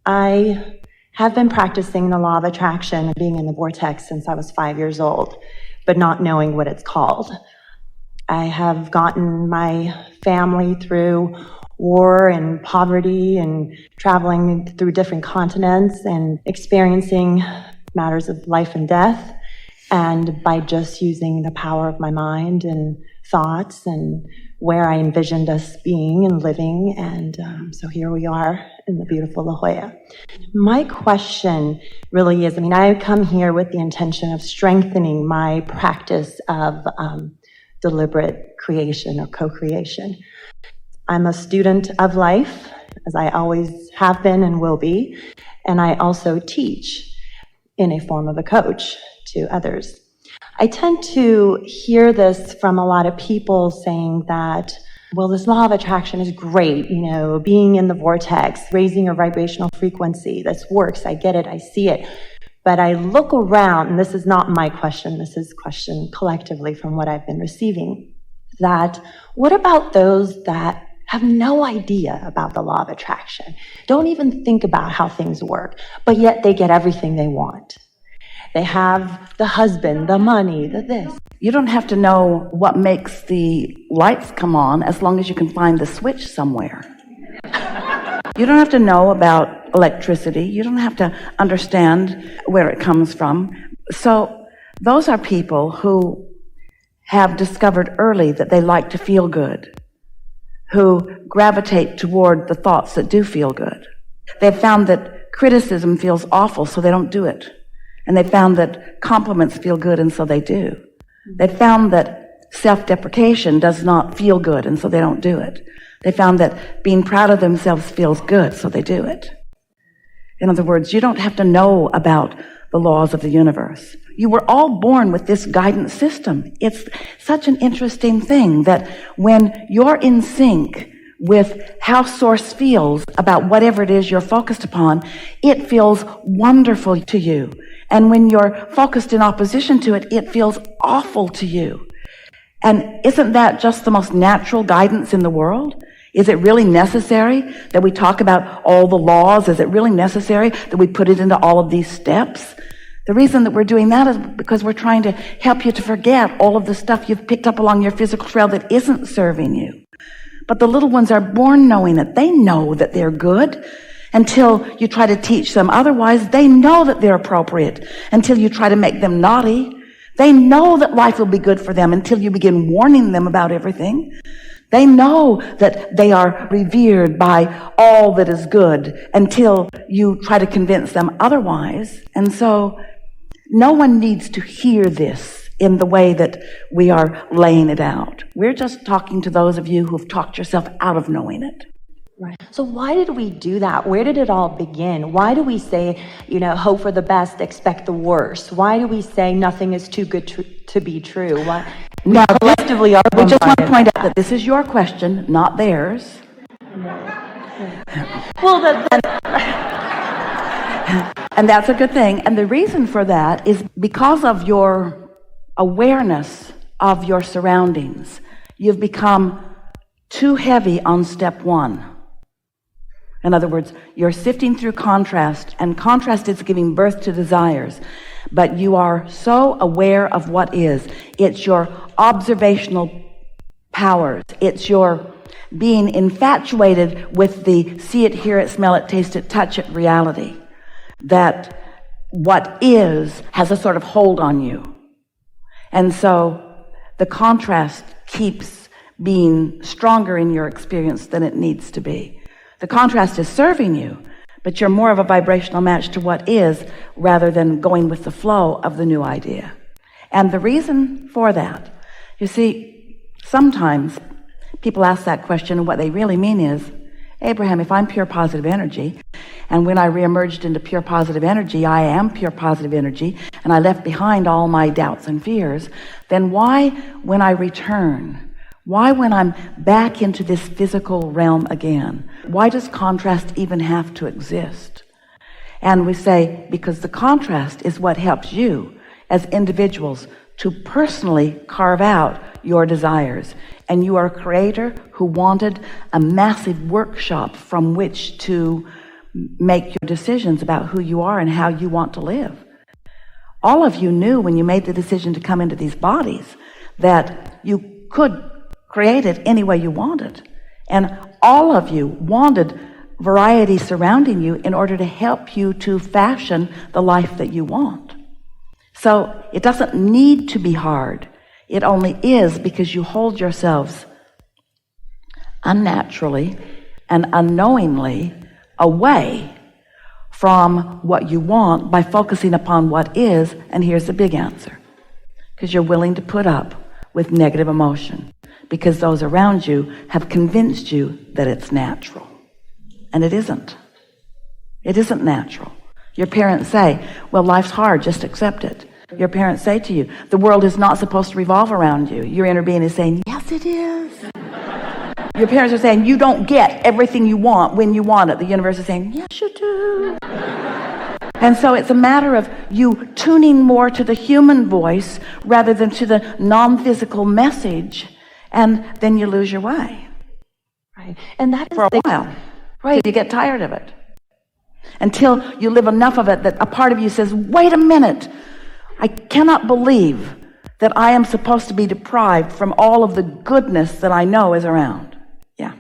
I have been practicing the law of attraction and being in the vortex since I was 5 years old, but not knowing what it's called. I have gotten my family through war and poverty and traveling through different continents and experiencing matters of life and death, and by just using the power of my mind and thoughts and where I envisioned us being and living, and so here we are in the beautiful La Jolla. My question really is, I come here with the intention of strengthening my practice of deliberate creation or co-creation. I'm a student of life, as I always have been and will be, and I also teach in a form of a coach to others. I tend to hear this from a lot of people saying that, well, this law of attraction is great, being in the vortex, raising your vibrational frequency, this works, I get it, I see it. But I look around, and this is not my question, this is a question collectively from what I've been receiving, that what about those that have no idea about the law of attraction, don't even think about how things work, but yet they get everything they want? They have the husband, the money, the this. You don't have to know what makes the lights come on as long as you can find the switch somewhere. You don't have to know about electricity. You don't have to understand where it comes from. So those are people who have discovered early that they like to feel good, who gravitate toward the thoughts that do feel good. They've found that criticism feels awful, so they don't do it. And they found that compliments feel good, and so they do. They found that self-deprecation does not feel good, and so they don't do it. They found that being proud of themselves feels good, so they do it. In other words, you don't have to know about the laws of the universe. You were all born with this guidance system. It's such an interesting thing that when you're in sync with how Source feels about whatever it is you're focused upon, it feels wonderful to you. And when you're focused in opposition to it, it feels awful to you. And isn't that just the most natural guidance in the world? Is it really necessary that we talk about all the laws? Is it really necessary that we put it into all of these steps? The reason that we're doing that is because we're trying to help you to forget all of the stuff you've picked up along your physical trail that isn't serving you. But the little ones are born knowing it. They know that they're good until you try to teach them otherwise. They know that they're appropriate until you try to make them naughty. They know that life will be good for them until you begin warning them about everything. They know that they are revered by all that is good until you try to convince them otherwise. And so no one needs to hear this in the way that we are laying it out. We're just talking to those of you who've talked yourself out of knowing it. Right. So why did we do that? Where did it all begin? Why do we say, hope for the best, expect the worst? Why do we say nothing is too good to be true? Why? No, collectively are we just want to point out that this is your question, not theirs. Well, and that's a good thing. And the reason for that is because of your awareness of your surroundings. You've become too heavy on step one. In other words, you're sifting through contrast, and contrast is giving birth to desires. But you are so aware of what is. It's your observational powers. It's your being infatuated with the see it, hear it, smell it, taste it, touch it reality. That what is has a sort of hold on you. And so the contrast keeps being stronger in your experience than it needs to be. The contrast is serving you, but you're more of a vibrational match to what is rather than going with the flow of the new idea. And the reason for that, you see, sometimes people ask that question and what they really mean is, Abraham, if I'm pure positive energy, and when I reemerged into pure positive energy, I am pure positive energy, and I left behind all my doubts and fears, then why, when I return, why, when I'm back into this physical realm again, why does contrast even have to exist? And we say, because the contrast is what helps you as individuals to personally carve out your desires. And you are a creator who wanted a massive workshop from which to make your decisions about who you are and how you want to live. All of you knew when you made the decision to come into these bodies that you could create it any way you wanted. And all of you wanted variety surrounding you in order to help you to fashion the life that you want. So it doesn't need to be hard. It only is because you hold yourselves unnaturally and unknowingly away from what you want by focusing upon what is. And here's the big answer: because you're willing to put up with negative emotion because those around you have convinced you that it's natural. And it isn't. It isn't natural. Your parents say, well, life's hard, just accept it. Your parents say to you, the world is not supposed to revolve around you. Your inner being is saying, yes, it is. Your parents are saying, you don't get everything you want when you want it. The universe is saying, yes, you do. And so it's a matter of you tuning more to the human voice rather than to the non-physical message, and then you lose your way. Right. And that is for a while. Right. You get tired of it. Until you live enough of it that a part of you says, wait a minute, I cannot believe that I am supposed to be deprived from all of the goodness that I know is around. Yeah.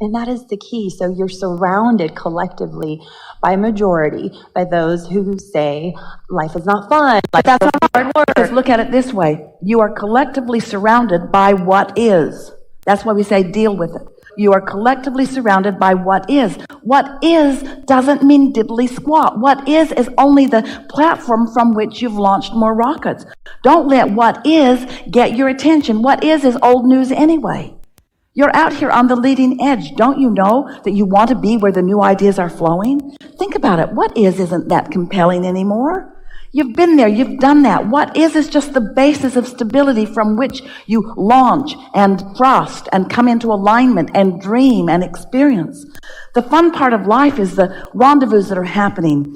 And that is the key. So you're surrounded collectively by a majority, by those who say life is not fun. But that's not hard work. Just look at it this way. You are collectively surrounded by what is. That's why we say deal with it. You are collectively surrounded by what is. What is doesn't mean diddly squat. What is only the platform from which you've launched more rockets. Don't let what is get your attention. What is old news anyway. You're out here on the leading edge. Don't you know that you want to be where the new ideas are flowing? Think about it. What isn't that compelling anymore? You've been there. You've done that. What is just the basis of stability from which you launch and thrust and come into alignment and dream and experience. The fun part of life is the rendezvous that are happening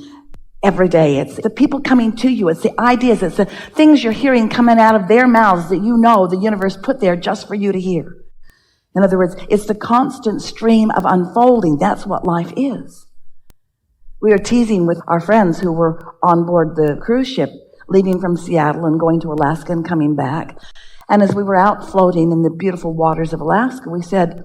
every day. It's the people coming to you. It's the ideas. It's the things you're hearing coming out of their mouths that you know the universe put there just for you to hear. In other words, it's the constant stream of unfolding. That's what life is. We were teasing with our friends who were on board the cruise ship, leaving from Seattle and going to Alaska and coming back. And as we were out floating in the beautiful waters of Alaska, we said,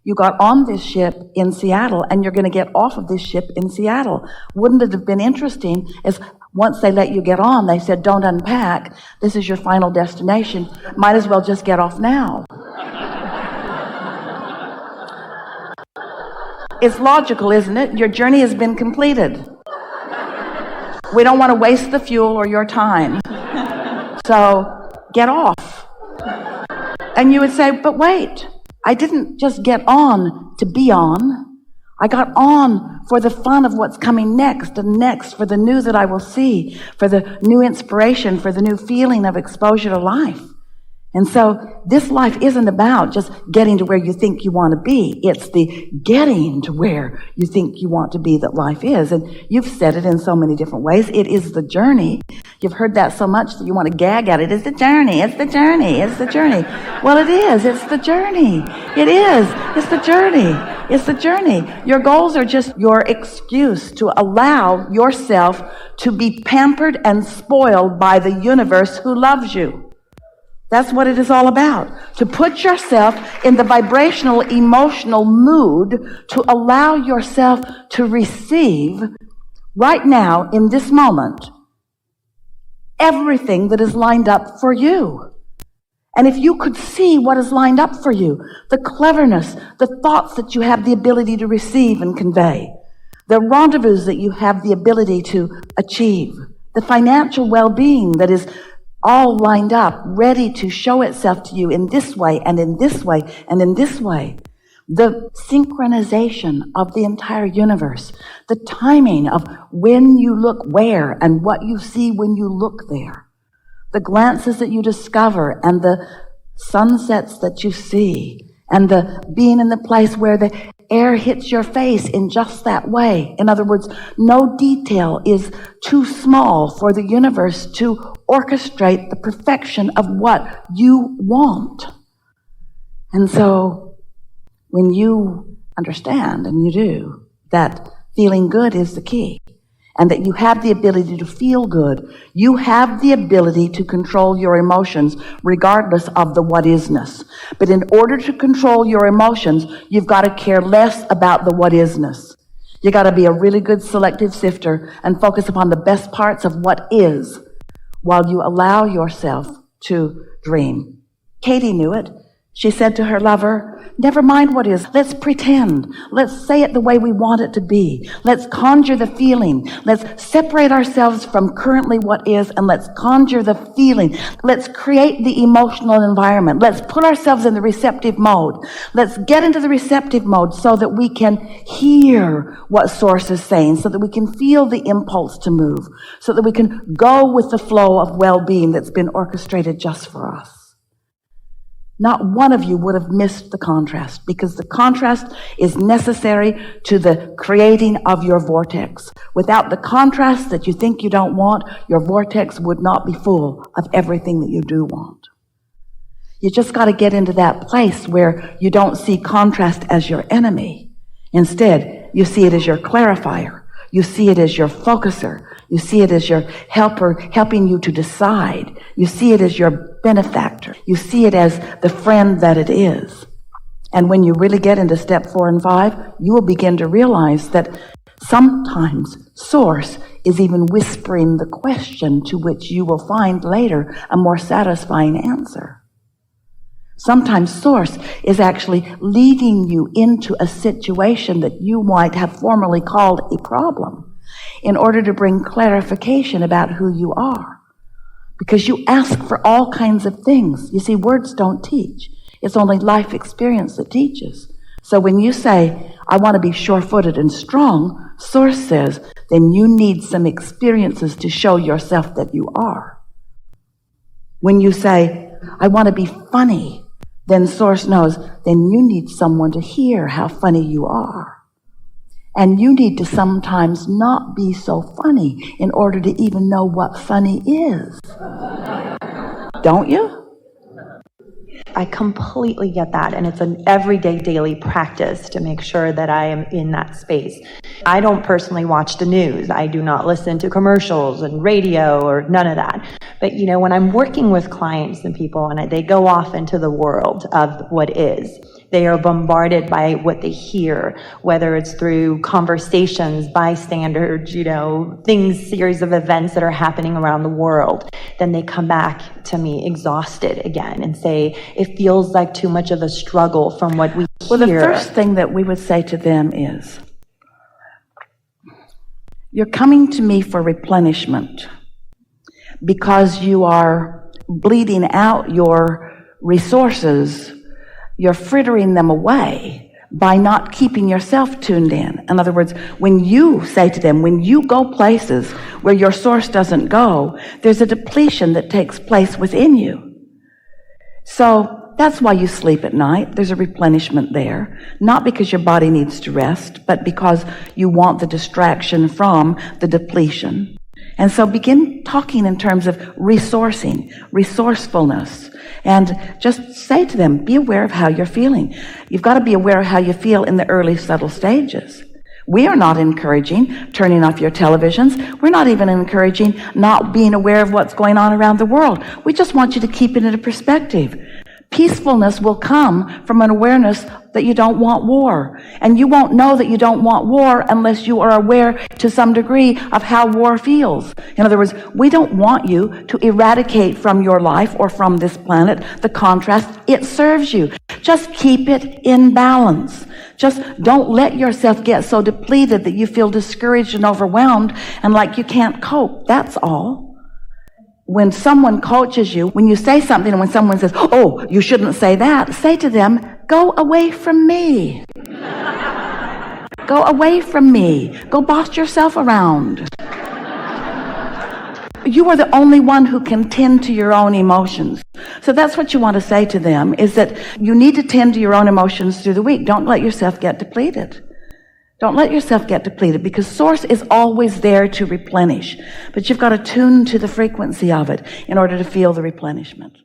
you got on this ship in Seattle and you're going to get off of this ship in Seattle. Wouldn't it have been interesting if once they let you get on, they said, don't unpack. This is your final destination. Might as well just get off now. It's logical, isn't it? Your journey has been completed. We don't want to waste the fuel or your time. So get off. And you would say, but wait, I didn't just get on to be on. I got on for the fun of what's coming next and next, for the new that I will see, for the new inspiration, for the new feeling of exposure to life. And so this life isn't about just getting to where you think you want to be. It's the getting to where you think you want to be that life is. And you've said it in so many different ways. It is the journey. You've heard that so much that you want to gag at it. It's the journey. It's the journey. It's the journey. Well, it is. It's the journey. It is. It's the journey. It's the journey. Your goals are just your excuse to allow yourself to be pampered and spoiled by the universe who loves you. That's what it is all about. To put yourself in the vibrational, emotional mood to allow yourself to receive right now, in this moment, everything that is lined up for you. And if you could see what is lined up for you, the cleverness, the thoughts that you have the ability to receive and convey, the rendezvous that you have the ability to achieve, the financial well-being that is all lined up, ready to show itself to you in this way and in this way and in this way. The synchronization of the entire universe, the timing of when you look where and what you see when you look there, the glances that you discover and the sunsets that you see, and the being in the place where the air hits your face in just that way. In other words, no detail is too small for the universe to orchestrate the perfection of what you want. And so when you understand, and you do, that Feeling good is the key. And that you have the ability to feel good. You have the ability to control your emotions regardless of the what-isness. But in order to control your emotions, you've got to care less about the what-isness. You got to be a really good selective sifter and focus upon the best parts of what is while you allow yourself to dream. Katie knew it. She said to her lover, never mind what is. Let's pretend. Let's say it the way we want it to be. Let's conjure the feeling. Let's separate ourselves from currently what is, and let's conjure the feeling. Let's create the emotional environment. Let's put ourselves in the receptive mode. Let's get into the receptive mode so that we can hear what Source is saying, so that we can feel the impulse to move, so that we can go with the flow of well-being that's been orchestrated just for us. Not one of you would have missed the contrast, because the contrast is necessary to the creating of your vortex. Without the contrast that you think you don't want, your vortex would not be full of everything that you do want. You just got to get into that place where you don't see contrast as your enemy. Instead, you see it as your clarifier. You see it as your focuser. You see it as your helper, helping you to decide. You see it as your benefactor. You see it as the friend that it is. And when you really get into step 4 and 5, you will begin to realize that sometimes Source is even whispering the question to which you will find later a more satisfying answer. Sometimes Source is actually leading you into a situation that you might have formerly called a problem, in order to bring clarification about who you are. Because you ask for all kinds of things. You see, words don't teach. It's only life experience that teaches. So when you say, I want to be sure-footed and strong, Source says, then you need some experiences to show yourself that you are. When you say, I want to be funny, then Source knows, then you need someone to hear how funny you are. And you need to sometimes not be so funny in order to even know what funny is. Don't you? I completely get that, and it's an everyday, daily practice to make sure that I am in that space. I don't personally watch the news. I do not listen to commercials and radio or none of that. But, when I'm working with clients and people and they go off into the world of what is, they are bombarded by what they hear, whether it's through conversations, bystanders, things, series of events that are happening around the world. Then they come back to me exhausted again and say, it feels like too much of a struggle from what we hear. Well, the first thing that we would say to them is, you're coming to me for replenishment because you are bleeding out your resources. You're frittering them away by not keeping yourself tuned in. In other words, when you say to them, when you go places where your Source doesn't go, there's a depletion that takes place within you. So that's why you sleep at night. There's a replenishment there, not because your body needs to rest, but because you want the distraction from the depletion. And so begin talking in terms of resourcing, resourcefulness, and just say to them, be aware of how you're feeling. You've got to be aware of how you feel in the early subtle stages. We are not encouraging turning off your televisions. We're not even encouraging not being aware of what's going on around the world. We just want you to keep it in a perspective. Peacefulness will come from an awareness that you don't want war. And you won't know that you don't want war unless you are aware to some degree of how war feels. In other words, we don't want you to eradicate from your life or from this planet the contrast. It serves you. Just keep it in balance. Just don't let yourself get so depleted that you feel discouraged and overwhelmed and like you can't cope. That's all. When someone coaches you, when you say something and when someone says, oh, you shouldn't say that, say to them, go away from me. Go away from me. Go boss yourself around. You are the only one who can tend to your own emotions. So that's what you want to say to them, is that you need to tend to your own emotions through the week. Don't let yourself get depleted. Don't let yourself get depleted, because Source is always there to replenish. But you've got to tune to the frequency of it in order to feel the replenishment.